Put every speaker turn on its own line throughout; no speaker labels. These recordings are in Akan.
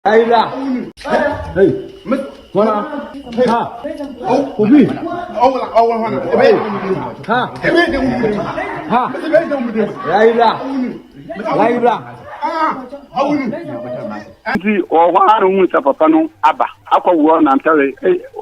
Agradaa. Hey. Wana. Ha. Obi. Ha. Ha. Agradaa.
Nti ọhụrụ nweta papa no aba akwa wo na ntare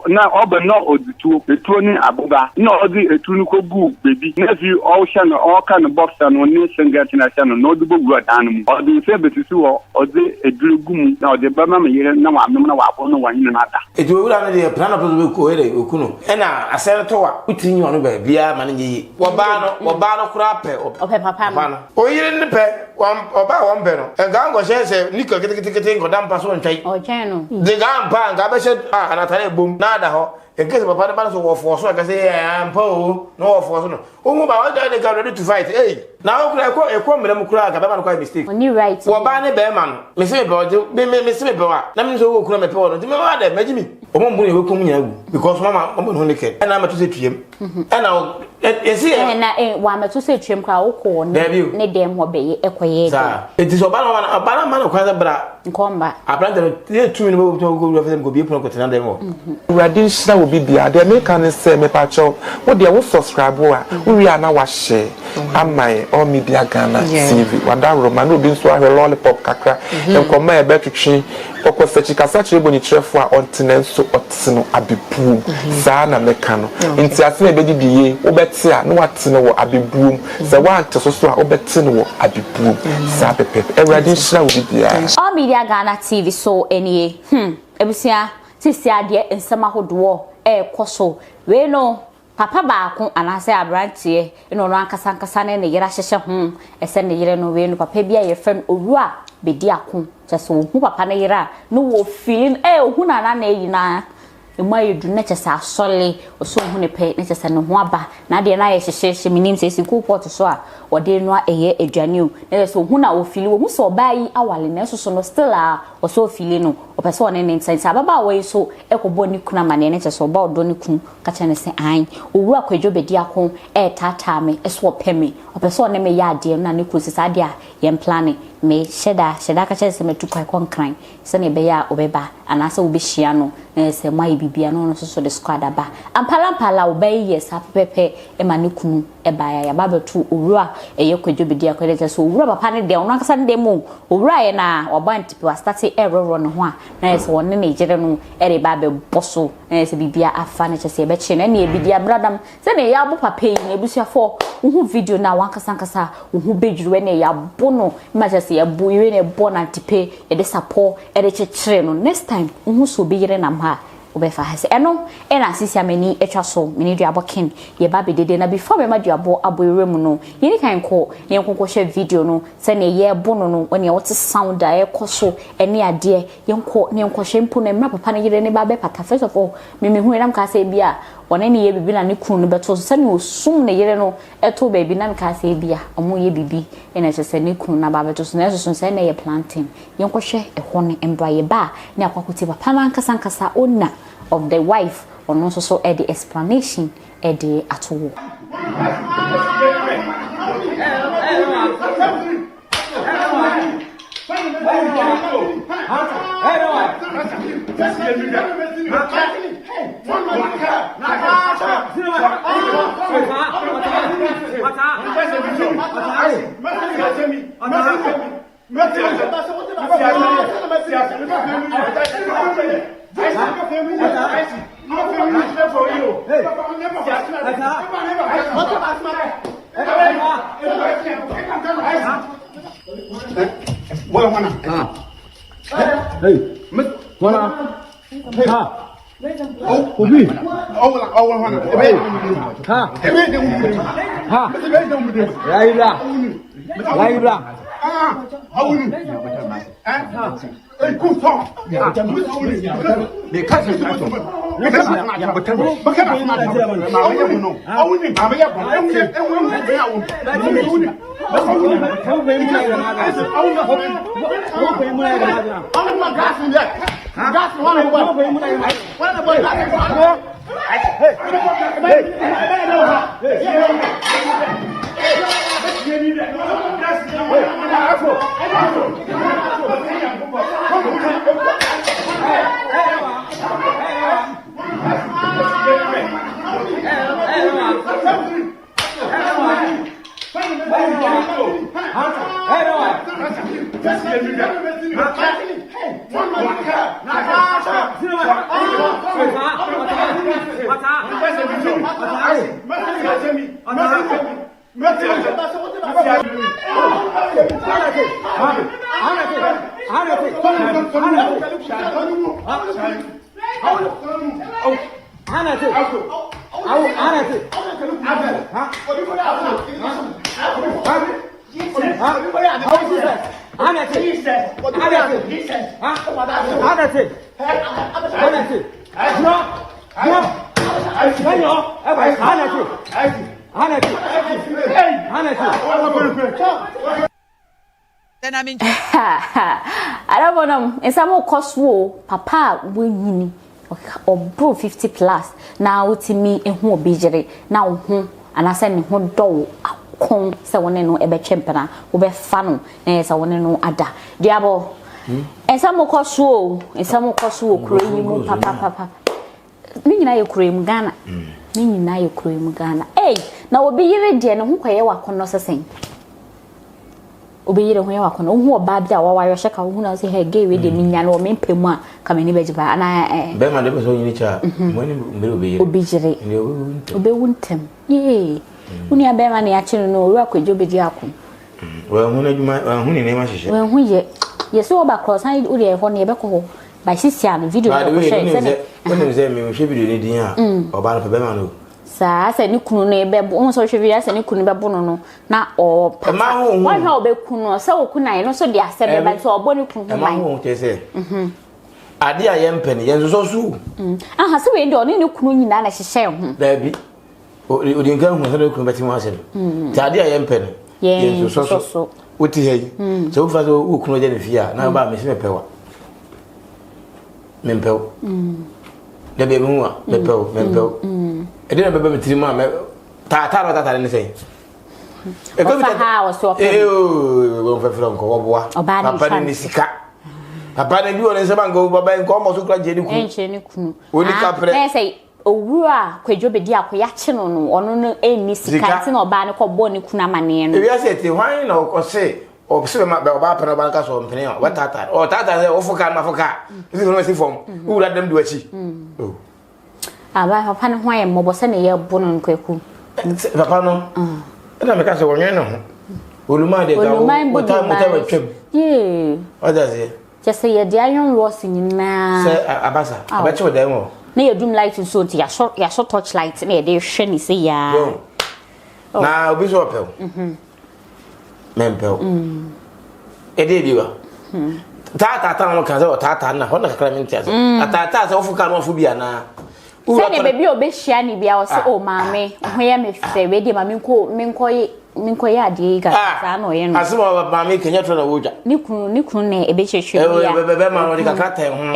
na ọba no odutuo etuo ni abụba na ọdị etu nuko gu bebi na fi ọhụsha na ọka na boxer no ni singlet na sha no na ọdụ bogu adan mu ọdị se betisi wo ọdị eduru gumu na ọdị bama me yere na wa amem na wa abọ no wanyi na ada
etu wura na de plan of the ko ere okuno na asere to wa utinyi ono ba bia ma nyi wo ba no kura pe
ope papa
no o yire ni pe oba wo mbe no enga ngo se nika kete ngodam paso ntwai
o chen no
de gampa nga be se anatare bom na ada ho ekese papa de ba so wo fo so ka se ampa o no wo fo so no o ba wa de ga ready to fight na o kura ekwo mre mu kura ga be ma no kwa mistake
oni right
wo ba ne be ma no me se be o me se be wa na me so wo kura me pe wo no ti me wa de magimi o mo mbunu e wekom nya gu because mama o mo no naked na ma to se tuem na esi
na wa ma to se tuem ka wo ko ne dem ho be ye ekoye
sa eti so ba na ma no kwa bra
nkomba
abranda no tu mi no bo to go fem go bi pon ko tena dem ho
Radin shira will be there. The American say me pacho. What they will subscribe wa. We are now wa share. Am my all media Ghana TV. Wanda Roman no bin so a lollipop kakra. Em come e betu twi. Oko sechi kasa chire boni trefo a onten so otino abebu. Sa na meka no. Nti ase na bedi die. Wo beti a no watene wo abebu. Se wa ante so so a wo betene wo abebu. Sa pepe. Radin shira will be there.
All media Ghana TV so any ebusia sisi ade nsema hodo koso we no papa baako anase abrantie no ankasa ne ne yera hyehye ho ese ne yere no we no papa bia ye fem owura bedi ako kyese ohu papa ne yera no wo feeling ohu na yi na ema yedu na kyese asole oso ohu ne pe ne kyese ne ho aba na de na ye hyehye minim sesi cool pot so a wode no eye aduane o na so ohu na wo feeling wo so bayi awale na so no still a oso feeling no opese one ne nsense ababa wo so ekobo ni kuna mane ne kyese oba odo ne kun ka kyene se an owura kwadwo bedi ako tata me eso opeme opese one me ya ade na ne kun sisa ade a yem planning me sheda ka kyese me tukwa konkran se ne be ya obeba anase wo be hia no na se mai bibia no so the squad aba ampala wo be yes apepe e ma ne kunu e ba ya baba tu owura eye kwadwo bedi ako de so owura papa ne de ono akasa ne de mu owura ye na oba ntipi wa start error no ho a na se won ne jere no ere ba be boso na se bibia afa ne kyese be chi na ne bidia bradam se ne ya bo papa yi na ebusuafo wo video na wankasa wo bedwuru ne ya bo no ma kyese ya bo yi ne bo na tipe e de support e de kyekere no next time wo so be yere na ha obefa hase eno ena sisi ameni etwa so meni duabo ken ye ba bedede na before me ma duabo aboyere mu no yeni kan ko ye nkonko hwe video no se ne ye bo no oni wote sound a ekoso ene ade ye nko ne nko hwe mpo na mra papa ne yere ne ba be pata first of all me hu eram ka se bia wona ne ye bibi na ne kunu no beto so se ne osum ne yere no eto baby na ka se bia omo ye bibi ena che se ne kunu na ba beto so na so se ne ye planting ye nko hwe eho ne embra ye ba ne akwakuti papa na nkasa onna of the wife or also so the explanation the at all. I don't want to. Some cost wo papa winning or bro 50 plus. Now to me and who be jere now who and I send who do con so one no ebe chempena ube fanu na so one no ada diabo and some cost wo and some cost wo kure mu papa me nyina ye kure mu Ghana me nyina ye kure mu Ghana na obi yire de no ho kwaye wakono sesen obeyire ho yawa kono hu oba bia wa wayo sheka hu na say hey gay we de minya no me pemu a kameni bejiba ana
be ma de be so yini cha mo ni mbere obeyire
obejire obewuntem ye uni abe ma ne ya chinu no ru akwajo beji akon
wa hu na juma wa hu ni ne ma hihye
wa hu ye so oba cross han uri e ho ne be ko ba sisia no video ko share se ne
woni ze me hwe video ni din a oba no pe be ma no
sa se ni kunu no ebe bo so hwe video se ni kunu be bo no na o papa wa hwe obe kunu se o kuna no so de asebe ba so obo ni kunu ho mai
ma ho te se ade a ye mpene ye nso so su
aha se we de oni ni kunu nyina na hihye ho
da bi o de ngan ho se de kunu beti mo ase ta ade a ye mpene ye nso so woti he se wo fa so wo kunu je ne fia na ba me se mepewa mempew da be mu a mempew ede na bebe metiri ma ta ne sei
e ko ha o so
wo fa fira nko wo boa papa ni sika papa ne bi wona se ba ngo baba nko mo so kra je ni kunu
enche ni kunu
oni kapre
na sei owura kwadwo bedi akoya che no no ono no eni sika ti na oba ne ko bo ni kunu amane no
e wi ase ti hwan na o se o se ma ba oba pana ba nka so mpene o tata o tata se o fuka ma fuka isi no si fom ura dem du achi
aba papa ne hwan ye mobo se ne ye bo no nkwaku
papa no na me ka se wonye no oluma de ga o ta twem
ye
o da se
just say ye dia yon loss nyina
se abasa abache o dan wo
na ye dum light so ti ya so touch light na ye de hwe ni se ya
na obi so opel mempel ede biwa ta no kan se o ta na ho na kakra minti ase ta se o fuka no fu bia na
se ne bebi obehia ni bia o se o maame ho ye me fe we de ma minko ya ade ga sa no ye no
asimo maame kenya tro na woja
ni kunu na ebehwehwe bia
be ma no de kakra tan ho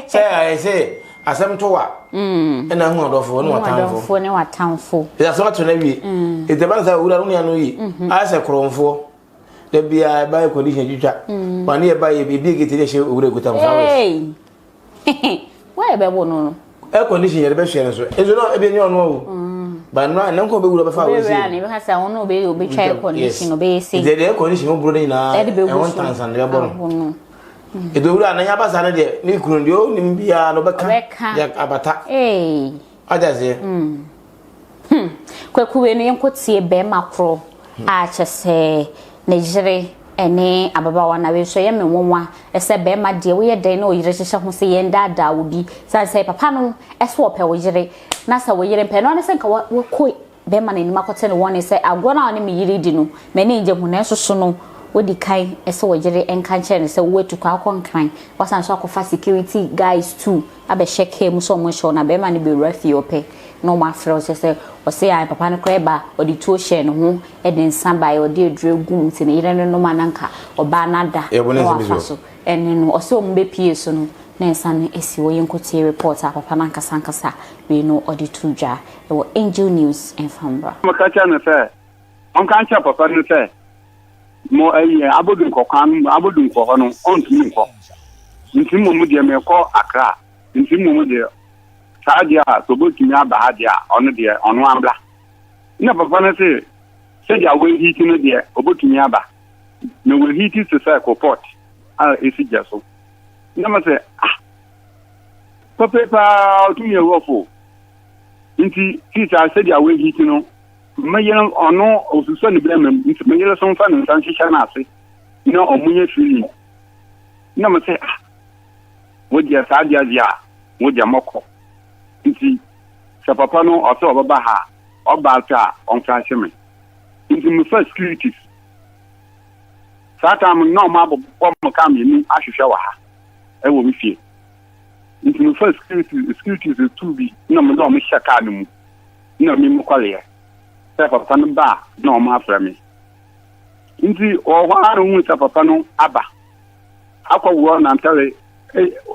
se ai se asem to wa na hu odofo no watanfo
ne watanfo
ya so to na wi e de ban sa wura no ya no yi a se kromfo de bia ba condition jujwa ma ne ba ye bi gete de hye wura gutam flowers
why be bo no
air condition ye be hye no so ezo no e bi ni ono o ba no na nko be wura be fa we
se ne be ka sa wono be try condition be se
de air condition mo bro de na e won tansan de bo no e do wura na nya ba sa na de ni kunu de o ni bia no be ka ya abata ajaze
kwaku we no yenkotie be makro a chese Nigeria ene ababawa na we so ye me wonwa ese be ma de we ye den na oyire hyehyɛ ho se ye ndada obi say papa no ese wo pe wo yire na sa wo yire pe no ne se nka wo koi be ma na ni makote ne won se agwo na ne me yire di no me ne nje hu na so no wodi kai ese wo yire enka nche ne se wo etuko akonkan wasan so akofa security guys too abe sheke mu so mo show na be ma ne be rafi ope no ma frɛ se o se ai papa ne kreba odi tuo hye ne ho e de nsan bai odi edregum ti ne yire no ma nanka oba nada no so ene no o se o mbe pie so no na nsan esi wo yenkotie report a papa nanka sankasa we no odi tuja e wo Angel News en Fambra
maka cha ne se on kan cha papa ne se mo ayi abodun kokwan abodun ko no on tumi ko nti mo de me ko Accra nti mo de sadia so botumi aba ha dia ono de ono ambla na papa na say dia we hiti no de obotumi aba na we hiti se say ko port esi jaso na ma say papa tumi e wofo nti tisa say dia we hiti no mayelo ono osuso ne blem nti mayelo so mfa no san hihya na ase na omunye fili na ma say wo dia sadia dia wo dia moko nti sa papa no oso baba ha oba ta on fa heme nti me first securities sata am no ma bo mo kam ni ahwehwe wa ha e wo mi fie nti me first securities to be na mo do mo shaka no mu na mi mo kwale sa papa no ba na o ma afra mi nti o wa anu mu sa papa no aba akwa wo na ntare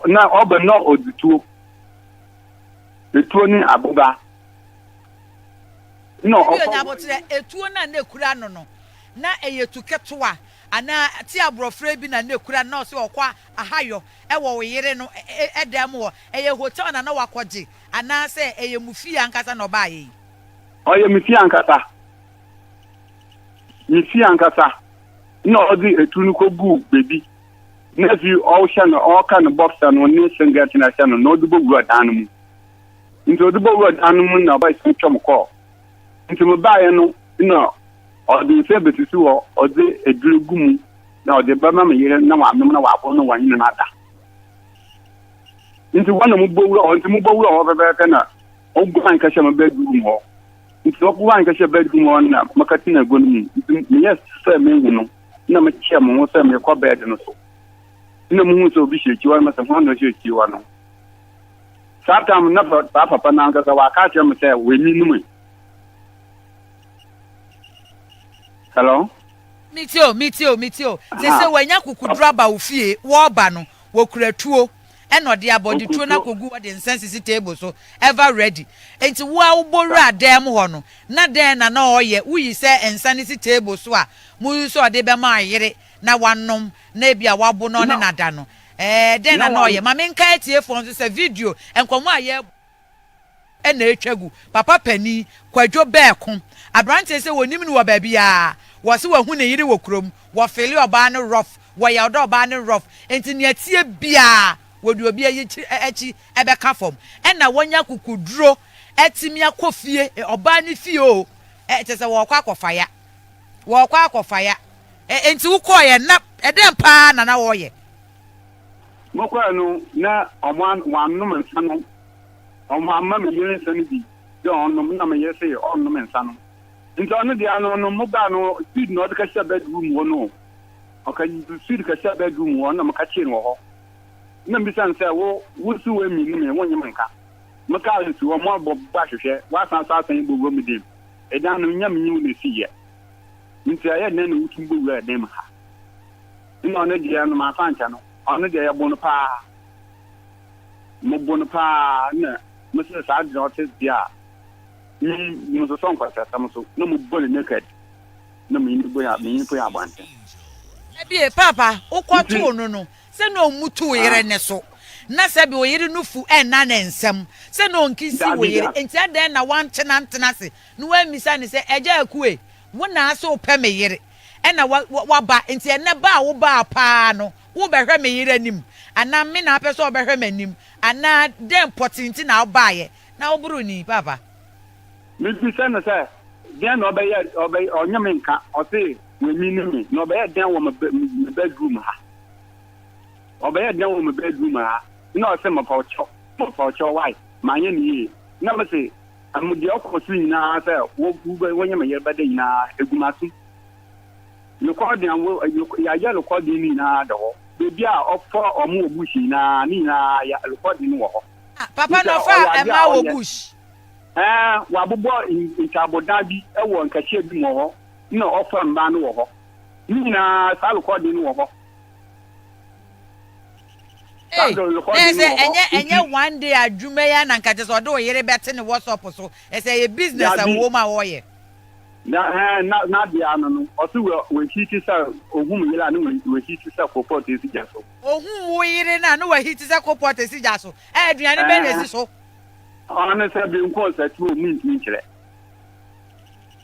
na oba no odituo etuo ni abuba no
etuo na nekura no na eyetuketoa ana ti abrofre bi na nekura na so okwa ahayo ewo weyere no edem wo eye hotel na wakoje ana se eye mufi ankasa no ba yi
oye mufi ankasa no odi etunu ko gu bebi na fi all shan all kind of boxer no ni singlet na shan no do bu adan mu nti odubo word anu na ba isi twom ko nti mo ba ye no na odi se betisi wo odi edrugu mu na odi ba ma yire na wa amem na wa abo no wanyi na ada nti wana mo bowura o nti mo bowura o bebe na o gwan ka shema bedroom ho nti o gwan ka shema bedroom ho na makati na gonu nti me yes se me no na me chia mo se me ko bed no so na mo hu so bi shechi wa ma se ho no shechi wa no Satam na papa na ngasa wa ka chem say we ni nume. Hello?
Mitio. Say wanya kukudura ba ofie wo ba no wo kuratuo e no de abodi tuo na kogu wo de nsense table so ever ready. Enti wo a wo boru adem ho no na den na oye wuyi say ensanisi table so a mu so de be ma yire na wanom na bia wabo no ne nada no. Den na no ye ma menka etie fon so se video enkomo aye na etwagu papa pani kwadwo beeko abrante se wonim ni wo ba bia wo se wahu ne yiri wo krom wo fele oba ne rough wo ya odo oba ne rough enti ne atie bia wodu obi echi ebeka fom na wonya kukuduro etimi akofie oba ne fie o etese wo kwa akofaya enti wo koye na edem pa na wo ye
mokwa no na oman wanu mensano omama me yere nsani bi de onnom na me yese onnom nsano nti onu dia no mo ba no speed no de ka sha bedroom wo no oka speed ka sha bedroom wo na maka chi no ho na mbisan se wo wusu we mi ni wonye menka maka nsi wo mo bo ba hwehwe wa san san gbogbo mi dem edan no nya mi nyu na si ye nti aye na na wutu gbogbo edem ha ina onu dia no ma fancha no onu dia ya bonu pa mo bonu pa na mo se sa de ote dia ni mo so son kwata samso no mo bonu naked na mo yin bo ya bante
ebie papa ukwoto no se no mutu yere ne so na se bi oyere nufu na na nsem se no nkisi oyere enti adan na wan tenantena se no wa misa ne se eja akue wo na aso pe me yere na wa ba enti ene ba wo ba pa no wo behwe me yere anim ana me na apeso obehwe me anim ana den potinti na obaye na oburu ni papa
me bisa na se den no obey onyame nka o se we mi ni no obey den wo me bedroom ha obey den wo me bedroom ha na o se ma pa ocho why manye ni na me se amudi okosu nyina se wo nyame yere bade nyina egumasu recording ya recording ni na do bebi a ofo omo obushi na ni na ya recording wo ho
papa no fa e ma wo bush
wa bobo inchabodan bi e wo nkachie bi wo ho na ofo mba no wo ho ni na sa recording wo ho
enye one day adwuma ya na nkate so do yere bete ne WhatsApp so say a business a wo ma wo ye
na dia no osu we hiti sa ohum yela no we hiti sa kopot esi jaso
ohum wo yire na no we hiti sa kopot esi jaso aduane be na esi so
ana se bi nko sa tu omu nkire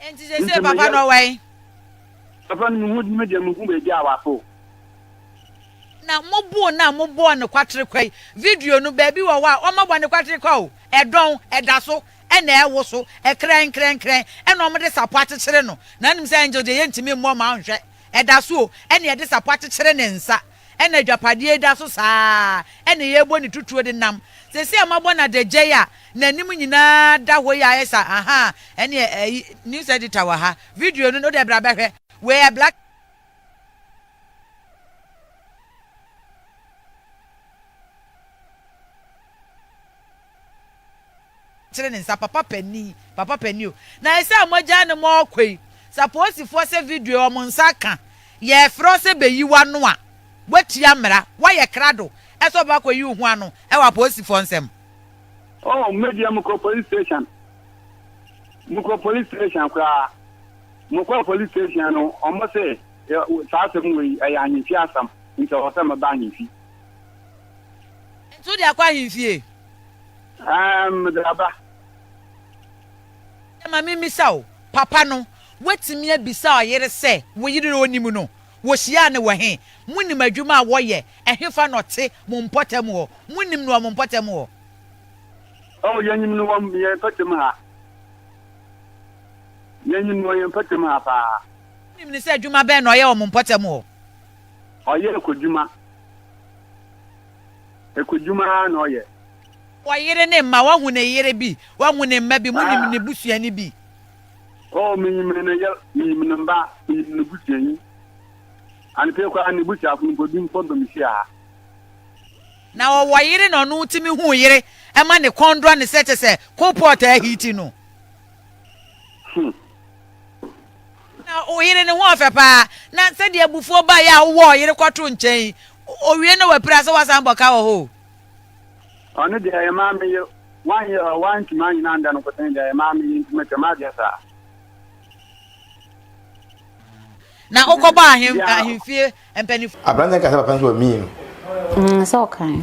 enti se papa no wai
papa no hu di media mu be dia wafo
na mobo no kwatere kwai video no ba bi wo wa o mabo ne kwatere kwa o edon edaso ena ewo so ekren ena o mde support kire no na nim say angel de yentimi mo ma nhwe edaso o ena de support kire ne nsa ena dwapade edaso saa ena yebo ni tutuo de nam se se amabo na de jeya na nim nyina da ho ya esa aha ena news editor wa ha video no de bra behwe we black nsa papa pani o na ese amoja ne mo kwei suppose for se video o nsa ka ye fro se beyiwa no a watia mra wa ye krado eso ba kwayi hu ano e wa police for nsem
oh media mko police station kwa mko police station no o mo se sa se mu yi ya anyi fi asam nti o se ma ba anyi fi
ntu dia kwa anyi
draba
mami misao papa no wetimi abisa oyere se wo yiri onimu no wo hia ne wo he munim adwuma wo ye ehefa no te mo mpotem ho munim no mo mpotem ho
oh yenyim no wam ye patem ha yenyim no ye patem ha pa
munim ne se adwuma be no ye wo mpotem ho
oye ekojuma no ye
wa yire ne ma wa hu ne yire bi wa hu ne mma bi munim ne busuani bi
oh minim ne ya minim ne ba minim ne busuani an pe ko an busu afun ko bi mpo dom sia
na wa yire no no timi hu yire e ma ne kondro ne se ko port a hiti no na o yire ne ho afepa na se de abufuo ba ya wo yire kwato nchen o wie na wa pra se wasan boka wo ho
onu de ya mami wan ki mani na nda no ko ten de ya mami mete ma dia sa
na okoba ahemfie empani
abranda ka sa papa so mi no
so okay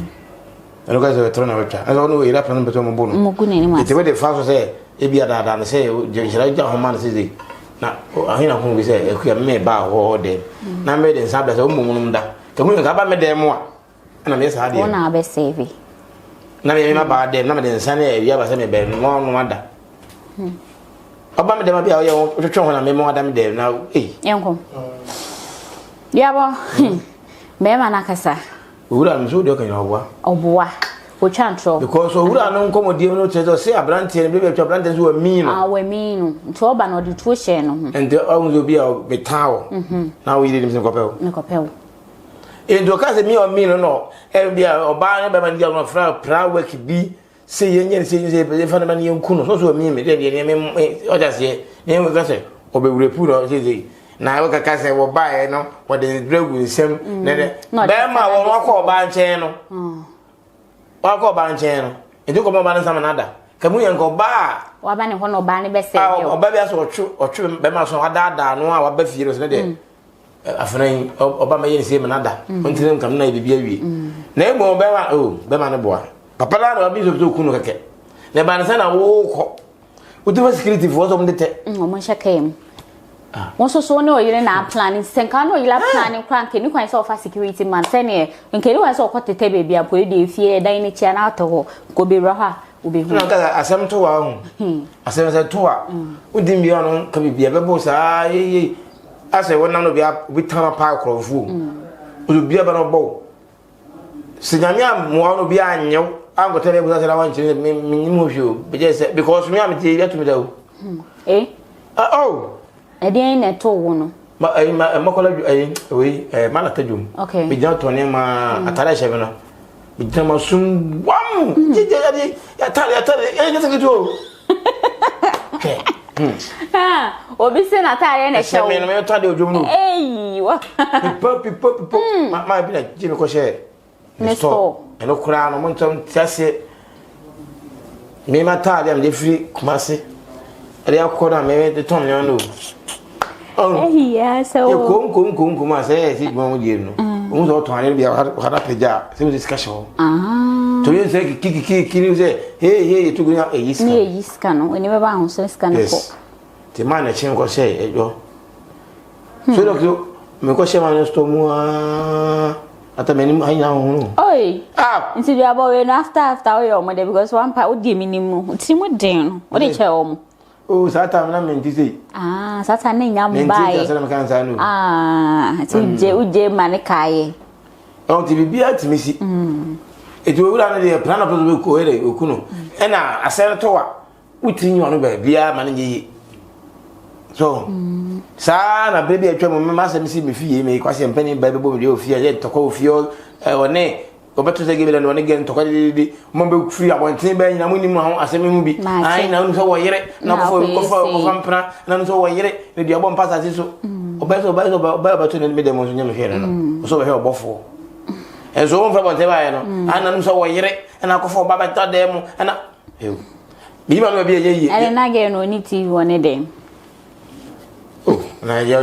eno ka se trona wecha eno no ira pan beto mo bono
mo gune ni ma
ite we de fa so se e bia da se je shira ja ho man se na ahina ho bi se e ku ya me ba ho de na me de sabla se o mo munum da ka mu ka ba me de mo a na me sa de
ona be save
na me ma ba de na me de nsa na ya ba se me be no no da oba me de ma bia o ye o twetwe ho na me mo da me de na
enko Yeboah me ma na kasa
owura no so de kan
oboa o chantro
because owura no nkomodie no chezo se abrante ne be abrante so wa mi no
wa mi no nto oba no de tuo hye no
and the onzo bia betawo na we dey nim kopel endo ka se mi o mi no e bia oba ne be ma ndia no fra work bi se yenye se fa na ne yanku no so mi de ne me o ja se ne we ka se obewure pu no se na we ka se wo ba no wo de bregu nsem ne de be ma wo ko ba nche no wa ko ba nche no endo ko ba na sama nada kamu yan ko ba
wa ba ne ho no ba ne be se
oba bia so otwe be ma so ada no a wa ba fie no se de afran oba ma yen se me nada ontinem kam na bibia wie na emo be ma ne boa papa la no bi so kunu keke ne ba na se na wo ko utu security for so mdete
o mo shakem won so ne o yire na planning senka no yila planning kran ke ni kwan so fa security man se ne nke ni wa so ko tete be bia po e fie dan ni chia na to ho ko be ro ha obi hu
na ka asem to wa hu asem se to wa udim bi ono ka bibia be bo sa ye ase wona no bia bi tama pa krofo obi bia ba no bo sinyamia mo no bia anyew angote be bo sa la wan chire me mo hwio be je se because me am ti ya to me da
Edi na to wo no.
Ma kola we ma na tajum.
Okay.
Bi jan to ne ma atara shebe no. Bi jan ma sum wam. Ya tale ya se to. Okay.
Obi se na tare na shewo.
Me no me to de ojum no.
Wa.
Pipo. Ma bi na ji me ko she.
Nesto.
Eno kura no mo ntom tiase. Me ma tale am de free kumase. ade akọda me de ton yo no oh
yeah so
e kom ma say si mo die no o so ton ale bia hada peja se mo discussion to you say kiki ni say hey to go e yiska
ni e yiska no eni be ba ho so yiska no ko
ti ma na chin ko say ejo so do me ko she ma no sto mu ata me ni anya ho no
oi nti bia bo we no after we o mo de because one pa o di minimum ti mo den no o de che o mo
sata na menti sei
sata na nya mbai
menti sata me kan sa no
ti uje mane kae
o ti bibia ti misi eti wo wura na de plan na pose ko ere okuno e na asere to wa uti nyu no ba bia mane yi so sa na baby atwa mo ma se misi me fie me kwase mpani ba be bo me de ofie je to ko ofie one obeto se gebe na one gen to ko de mo be free abontin ba nyina mo ni mo aseme mu bi ai na no so wo yere na ko mpra na no so wo yere ne de obon pasa si so obeto ba to ne me de mo so nyame here no so be he obofo so won fa bonte ba ye no ana no so wo yere na ko fo baba ta de mo na bi ma no bi ye
ele na ge no ni TV one dem
na ya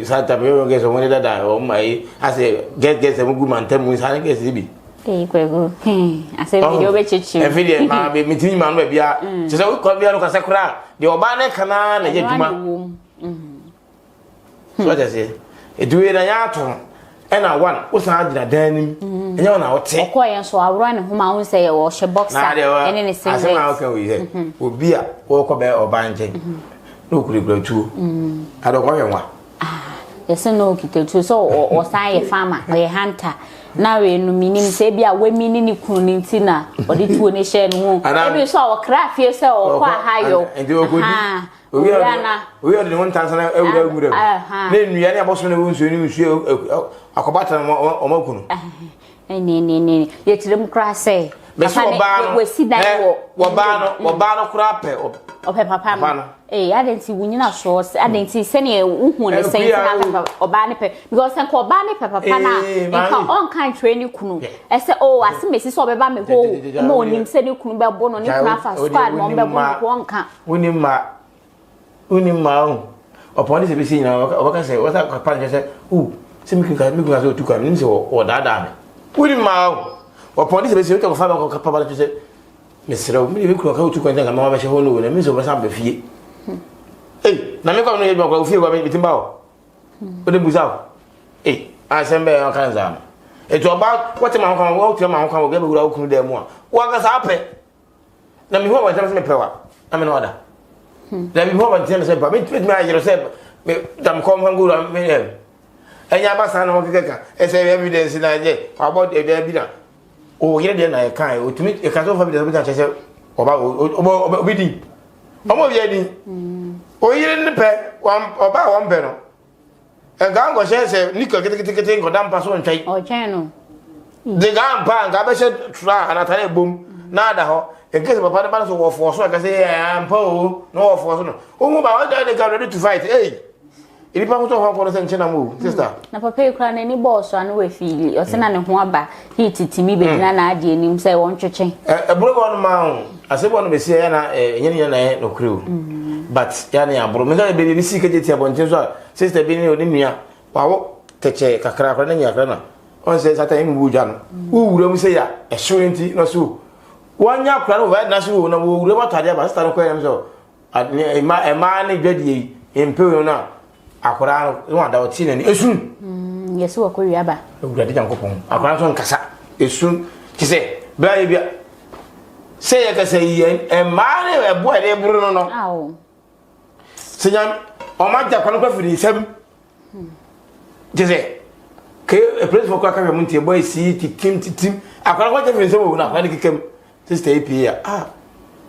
sata me yo geso mo da o mai ase get se mo gu man tem sa ke se bi
kwego ase video be chichi
e video ma be mitimi ma no ba bia se se ko bia no ka sekura de oba na kana na je duma so that say e duwe na ya to e na one o san agina danim enya na wote
ko yen so awro ne homa hun say wo she boxer ene ne say
ase ma o kan wi he obi a wo ko be oba nje no kuri tu ado ko yenwa
yes no kitetu so o san ye farmer we hunter na we no minim se bia we mini ni kunu ni ntina o de tuo ne share no e bi so o crafie se o kwa hayo
we are the one time na ewura na nua ne aboso na wonsuo ni nsuo akobata o makunu
ne ye tirem kra se
me so we si dan wo ba no kra pe
o pe papa no adenti wunyina so adenti se ne uhu ne sense na oba ne pe because sen ko oba ne pe papa na nka on kan train kunu ese asimesi so obeba me ho mo onim se ne kunu be bo no ne kunu afa squad mo be bo ko nka
unim ma opon se be si na o ka se o ta papa ne se se mi kunu so tu ka ni se o dada me unim ma opon se be si o ta ko fa ba ko papa ne se mesero mi be kunu ka o tu ka nka ma ba she ho no na mi so ba sa be fie na me kwa no yeba kwa ufie kwa bitimba o de buza asembe o kanza eto ba what ma kwa wo tire ma kwa wo gebe wura okunu de mu a wo ga sa ape na mi ho ba tire me pewa na me no oda na mi ho ba tire se ba me ayero se me dam kom han gura me enya ba sa na wo keka ese evidence na je about e bi na o yire de na e kan o tumi e ka so fa bi de bi se oba obi di omo bi edi o yire ne pe oba won be no e ga ngo se niko kete ngo dam paso ntwai
o cheno
de ga mpa nga be se tra anatare bom na da ho e ke se papa de ba so wo fo so ka se mpa o no wo fo so no o mu ba o de ga ready to fight ili pa ko ho ko se nchena mu sister
na papa e kra na ni boss anu we feel o se na ne ho aba hititimi be dina na ade anim se won twetwe
e bro ko no ma asebo no be se ya na nyene na no crew but ya na abro me ga be ni si ke jeti abontin so sister bi ni oni nua wa wo teche kakra akra na nya akra na on se sata imi buja no wo wura mu se ya e shorenti no so wanya akra no wa na so na wo wura batade ba sister no ko yam so e ma ni dwadi empe na akora no da oti na ni esun
yesu akori aba
wura de jankopon akora so nkasa esun kise bra ye bia say ya ka say e ma ne e bo e buru no
awo
senyam o ma ja kwano kwa firi sem kise ke e place for kwa ka mu ntie boy si titim akora kwa ja firi sem wo na akora kikem sister EP ya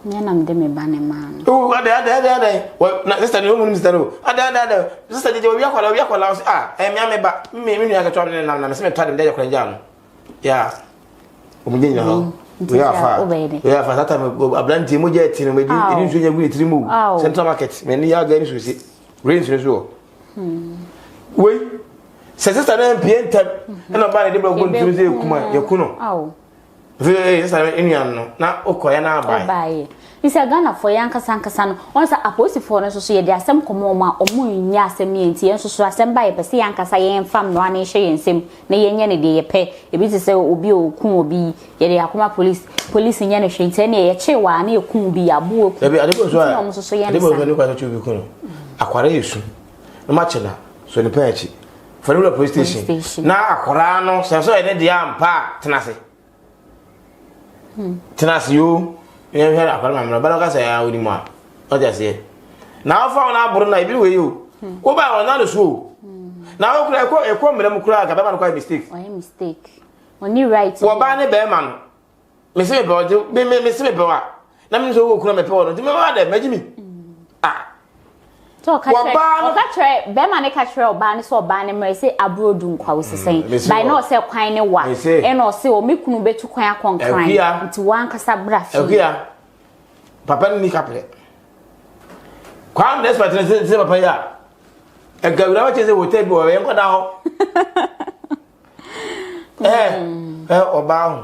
nyana mde me bane man
ada na sister ni wo mu sister no ada sister je wi akwala mi ameba mi nua ka twa na se me twa dem de akora nja no ya o mu nyi no we are fa tata ablanti mo je tinu me di nso nya guri trimu central market me ni ya ga ni so si rain so we se sister na mpiem tem na ba de bro go nso se kuma yakuno Ve sa enuan no na okoya na abai.
Isa Ghana for yanka sankasa no once aposi for no so ye de asem komo ma omu nya asem ye nti enso so asem ba ye pese yanka sa ye fam no ane hye yensem na ye nya ne de ye pe ebi ti se obi okun obi ye de akoma police nya ne hwe nti na ye che wa na ye kun obi abo okun
ebi ade ko so ade mo ko ni kwa cho bi ko no akwara yesu no ma chena so ni pa echi for the police station na akwara no se so ye de ampa tenase tenase yo ye hwe akwara ma bala ka say ya odi mo a o ja se na afa na aburu na ibi we yo wo ba won na le so na wo kura ekwo mre mu kura ga ba ma no mistake
o mistake oni right
wo ba ne be ma no me se be ojo me se be wa na me so wo kura me pe wo no ti me ba da magimi
so ka tre be ma ne ka tre oba ne so oba ne mre se aburo du nkwa wo sesen by no se kwan ne wa e no se o me kunu betu kwan akonkran nti wan kasa bra fi
papa ni kapre kwam des patene se papa ya e gawura wa chese hotel bi wo ye nkoda ho oba ho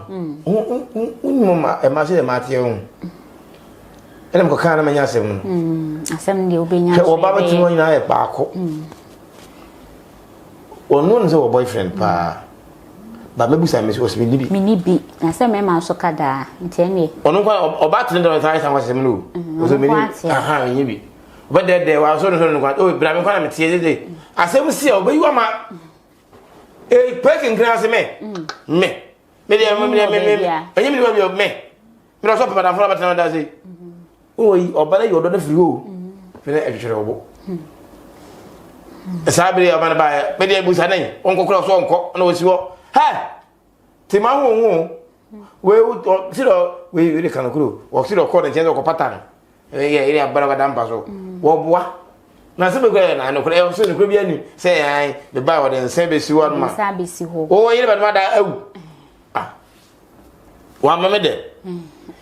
unmuma e ma se ma tie ho elem ko kana manya asem
asem de obenya
oba ba timo nyina e paako onu nse wo boyfriend pa ba mebusa me so
mini bi na se me ma so kada ntene
onu kwa oba tene do sai san kwasem no so mini aha nyi bi oba de wa so no kwa o bra me kwa na me tie de asem si oba yi wa ma e pekin gran se me de enyi mi wa me mi so papa da fo ba tene da se oyi oba na yodo na firi o fene ehwehwere obo sabiri oba na ba me de busa nan onkokura so onko na osi wo ha ti ma hu we siro we re kanakuro wo siro ko na chenzo ko patana ye ire abara ga dampa so wo boa na se be go na no kure e so ni kure bi ani se ai be ba wo de nse be si wo ma
nse be si ho
o yire ba ma da awu wa ma me de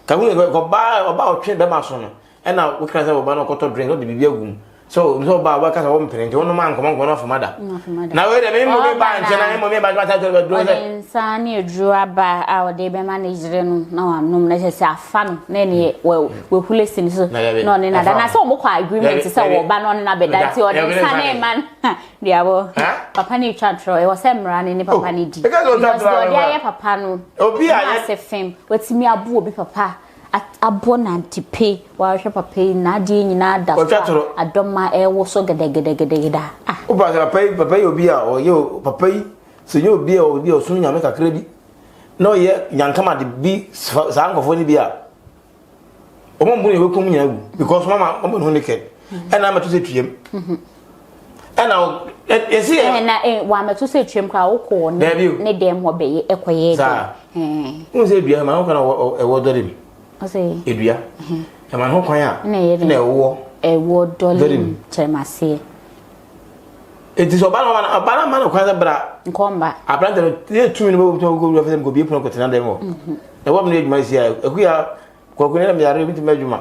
ka hu ko ba oba otwe be ma so no e na wo kra se wo ba no koto drink no de bibia gum so ba wa ka sa wo mpere nti wono ma nkomo no fomada na we de me mo be ba nche na mo me ba ta to do se
insani edru aba a wo de be manage no na wa nom na se afa no na ne we hulesi so no ne na da na se wo kwa agreement se wo ba no na be da ti o de insani man diabo papa ni twatro e wo se mra ne papa ni di because do dia papa no
obi a
se fem watimi abu obi papa abona ntipe wa hwe papa na die nyina da adoma e wo so gedegedegeda
o ba papa obi a o ye papa yi se ye obi o so nyame kakra bi no ye nyankama de bi sa ngofo ni bi a o mo mbunu ye wekom nyagu because mama o mo no naked e na mato se tuem e na esi e
na wa mato se tuem kra wo ko ne dem ho be ye ekoye
de un se bia ma o kana e wo dori
ose
edua e ma ho kwan a na ewo
doli chemase
eti so bana ma no kwan bra
nkomba
abrante no tie tumi no bo to go fem go bi pon ko tena dem ho e wo me eduma sia aku ya kwaku ne me yare bi tuma eduma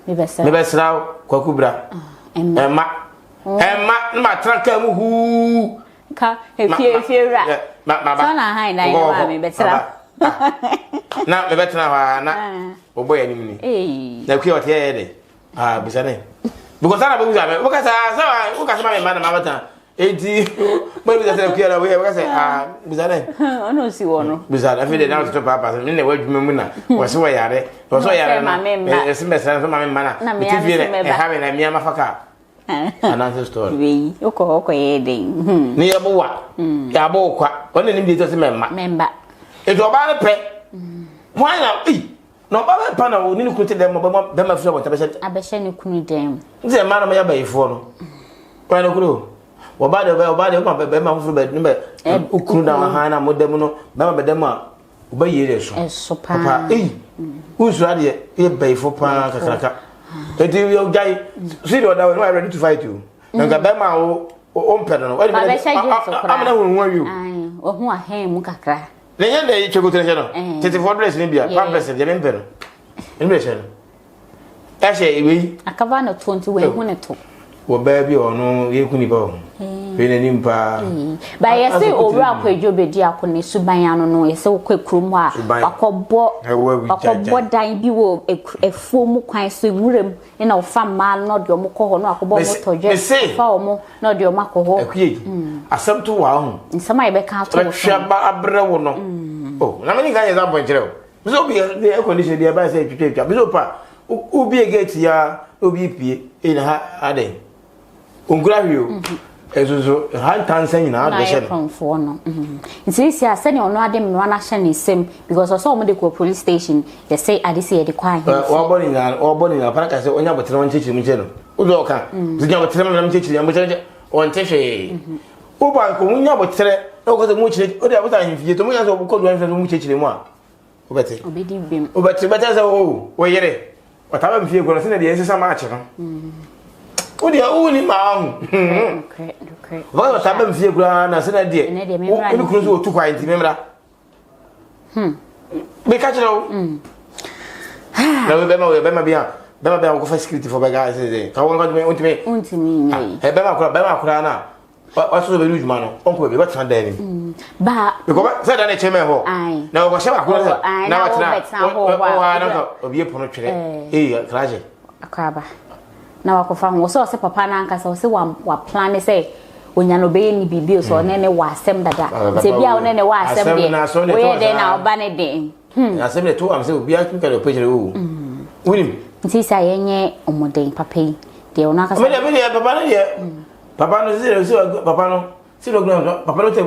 me besra kwaku bra emma ma tranka mu hu
ka efie ra so na hai na ya me besra
na me betena wa na obo ya ni na ku yote ye de bisa ne because ana buza me wo ka sa wo ka ma me ma na ma bata enti mo bisa se ku ya we wo ka se bisa ne
ono si wo no
bisa na fi de na to papa se ne wa dwuma mu na wo se wa yare wo so yare na e se me sa so ma me ma na ti fi ne e ha me na mi ama faka another story
we oko ye de
ni Yeboah ya bo kwa wona ni bi to se memba edo oba ne pe why na no baba pa na oni ni kunte dem be ma fira won
abehye ni kunu dem
nze ma na ma ya ba ifo no kwa no kuro oba de ma be ma fira be ni be ukunu da ha na mo dem no be ma be dem a oba yere so papa usura de e ba ifo pa kakraka eti yo gai see the other one ready to fight you na ga be ma o mpede no wadi amana hu nwa yu
o hu ahen mu kakra
le yende chego tene no tete for dress ni bia pampers de me mpede ni be she no ashe iwe
akaba na 20 we hu ne to
wo ba bi ono ye kuni ba o Penny Nimpa.
By a say over a quajo bedi akone suban ano no, yese okwa krum ho a akobbo dan bi wo efuom kwan so wurem na ofa ma no de omko ho no akobbo motoje fa omo no de omako ho.
Asem to wa ho.
Nsama ye be ka to wo.
Hwaba abre wo no. Oh, na me kan ye za bonjere o. Biso bi the condition dey ba say twetwa. Biso pa obi gate ya obi pie ina ha ade. Ongura wi ezozo han tansan nyina de hye
no for no nti sia se ne ono ade mwa na hye ne sem because also omo de ko police station they say ade say de kwa he
o boni na para ka se onya botere won chichiri mu che no uzo ka zinya botere mu chichiri mu che on tehwe o ba ko munya botere o ko se mu chichiri o de abota himfie to munya so ko do himfie mu chichiri mu a o bete
obedi bem
o bete se o yere o ta ba mfie ko no se na de yesesa ma ache no o de o ni ma hu
okay
wa ta ba mfie kura na se na de o ni kuro so o tu kwa nti memra be ka chero na be ma bia go for security for be guys say ka won go me
untimi
e be ma kura na o so be lu juma no onko be tan da ni
ba
because say da na cheme ho na o go she ba kura na wa tena o na ko obi e pono twere kraje
akaba na wakofa ho so se papa na anka so se wa plan say onya no be ni bibio so ne wa asem dada se bia wo ne wa asem de wo ye de na oba ne de
asem de to am se obi a tun ka de pejere o wini
nti sa yenye omoden papa yi de ona ka
me de papa no ye papa no se papa no si lo gna papa no te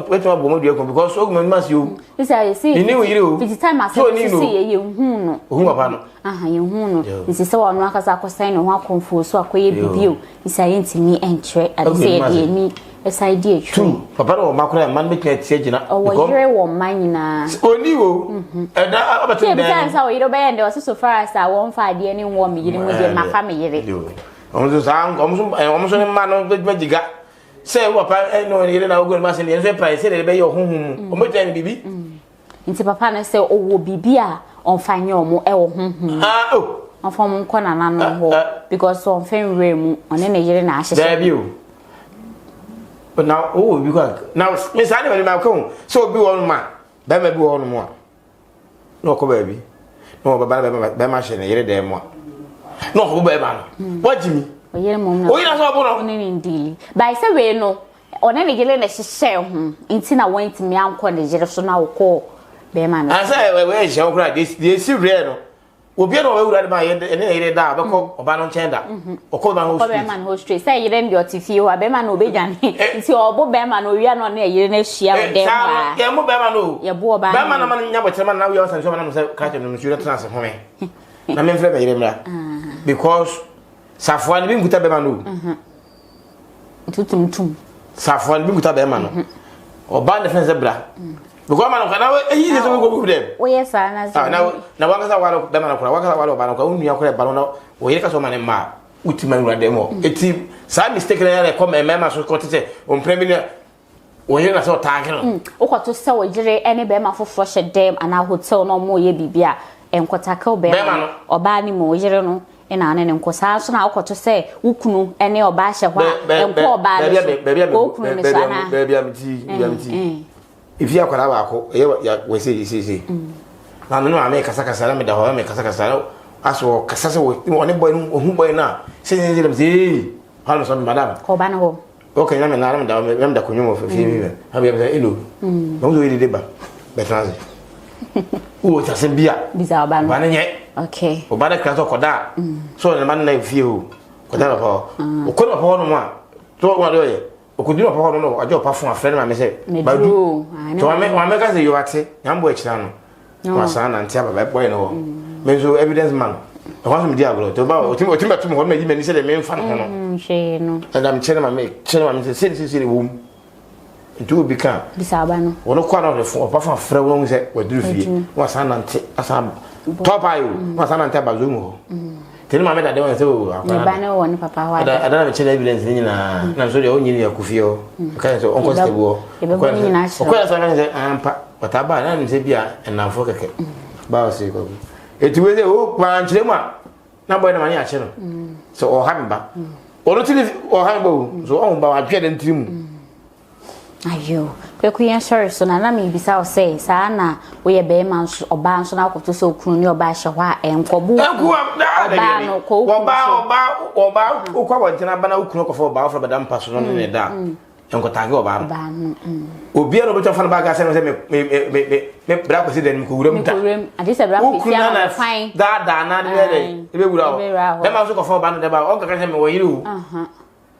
weto bomo de ko because so gma mas you
isa si
ni wo yire o
fiti time as si ye hu no
hu papa no
ye hu no nti se wa no aka sa akosan no ho akonfo so akoye bibio isa ye ntimi entre ade se ye ni esa di echu
papa no makura man me tie tie gina
because yire wo man nyina
oni wo e da abatu
de bi sa wo yire be yende so far as won fa de ni wo me yire mu de ma fa me yire
omo so omo so ni ma no giga say papa no yire na ogo ma se ni so price se be ye honhum omo tani bibi
nti papa na say owo bibi a on fanye omo e wo honhum on fam nko na na no ho because on fen we mu one na yire na ahye
there be but now because now me say na ma ko so bi won ma be ma bi won mo no ko ba bi no ba ma hye na yire de mo no ko ba ma no wajimi
oyere mom na
oyira so bo no
oni ndili by say we no one ne gele na hye ho nti na want me anko ne gele so na wo ko be ma no
asa we hye okra de si re no obi na we wura de ma ye ne yire da be ko oba no chen da okọ ba ho street
be ma no street say yire ndi otifi wa be ma no obejane nti obo be ma no wi no na yire na hia wo de ma
ya mo be ma no
Yeboah ba
be ma na ma nya botere ma na we osan so ma na say ka che no sure trans ho me na me mfre be yire mra because Safwan bi nguta be ma no
tutum
Safwan bi nguta be ma no oba na fense bra because ma no kana eyi de so go go dem
o yes na
na wanga sa walo be ma na kura wanga sa walo ba na ko unu ya kura ba no o yire ka so ma ne ma utima nura dem o eti sa mistake na ya ko me ma so ko tete o mpremi na o yire na so taage no
o ko to se o jire ene be ma foforo hye dem ana hotel no mo ye bibia enkota ka be ma oba ni mo yire no ena ne nkosa so na akoto se wukunu ene oba hye hwa enko oba no okunu ne sana
bebia mti if you akwara ba ko ya we say na no ame kasa na me da ho ame kasa aso kasa se woni boy no hu boy na se ni dem say halo so madam
ko ba na ho
okay na me na me da konyo mo fi mi ha be say elo no zo yi de ba betraze o ta se bia
biza oba no
ba na nye
okay
oba da kra so koda so ne man na fi o koda ba o ko na pa no ma to wa do ye okudiro pa hono no ajo pa fun afre na me se badu to wa me ka se yo ate nyambo e kira no wa sa na ntia baba boy no me so evidence man e wa so me di agro to ba o timi tum ho me di me ni se de me mfa no no
she no
and am chere ma me se wum ntu bi ka
bisaba no
wono kwa no refo pa fun afre wo se wa duru fie wa sa na ntia asa top ayo wa sa na ntia bazo mu teni mama da de won se o
akwa ba na won papa wa
ada na me chere evidence ni na so de o nyini yakufio ka so onko stable o ko so na se ampa wataba na ni se bia na fo keke ba o se ko eti we se o pa nchire mu na boy na mani a che no so o ha mba Ono tili o hanbo so on ba adwe de ntirim.
Ayo, kweku yen sorry so na me bisa o say sa na wo ye be man so oba nso na akoto so okunu ni oba hye hwa enkobu. Oba no ko
oba ukwa wontina bana ukunu ko fo oba ofra badam paso no ne da. Enkotage oba no. Obi no beto fa na baga se no se me bra ko se den ko wuram da.
Ade se bra ko si am fine.
Da na de e be wura o. Be ma so ko fo oba no de ba o ka se me wo yiri o.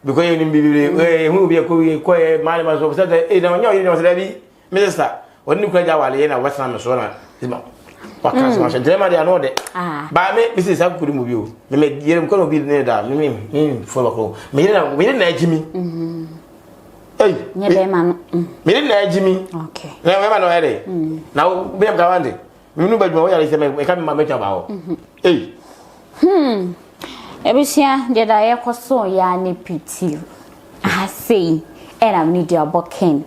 Because you be who be a quiet man was said that you know minister when you credit while in a western so what can so much drama they know that by me Mrs. I could move you me you can be near that me follow me didn't Jimmy hey me didn't Jimmy
okay
now no headache now be am gawande me no badmo ya say me can ma mecha ba hey
Ebusia jeda ye koso ya ne piti ahasei era ni dia boken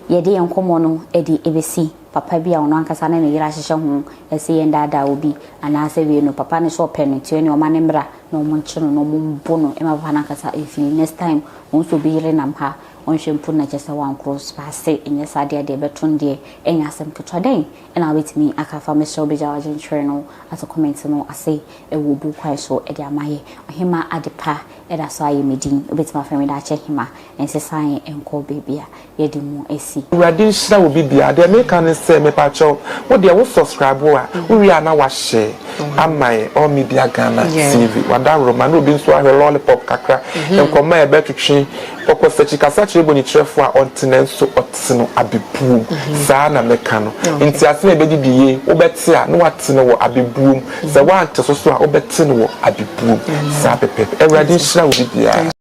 ye de enkomo no e de ebesi papa bia ono ankasa na ne yira hyehye ho ese ye ndada obi ana ase we no papa ne so penity ne o ma ne mbra na o monchino no mombo no e ma papa na ankasa efi next time on so bi yire nam ha on hwempu na jesa wan cross pass enye sade de beton de enya asem ketwaden ena wetimi akafa me so beja wajen twer no as a comment no ase e wo bu kwai so e de amaye ohima adepa e da so aye medin obetima fami da che hima ense san enko bebia ye di mu esi
Radin shira wo bibia de me kan se me pa cho wo de wo subscribe wa wo wi ana wa share amai all media Ghana TV wada roma no bi nso ahwe lollipop kakra enko ma e betutwi okose chikasa chirebo ni trefo a ontenenso otino abebuum saa na meka no nti ase na ebedi diye obete a no watene wo abebuum se wa ante so so a obete no wo abebuum saa pepe Radin shira wo bibia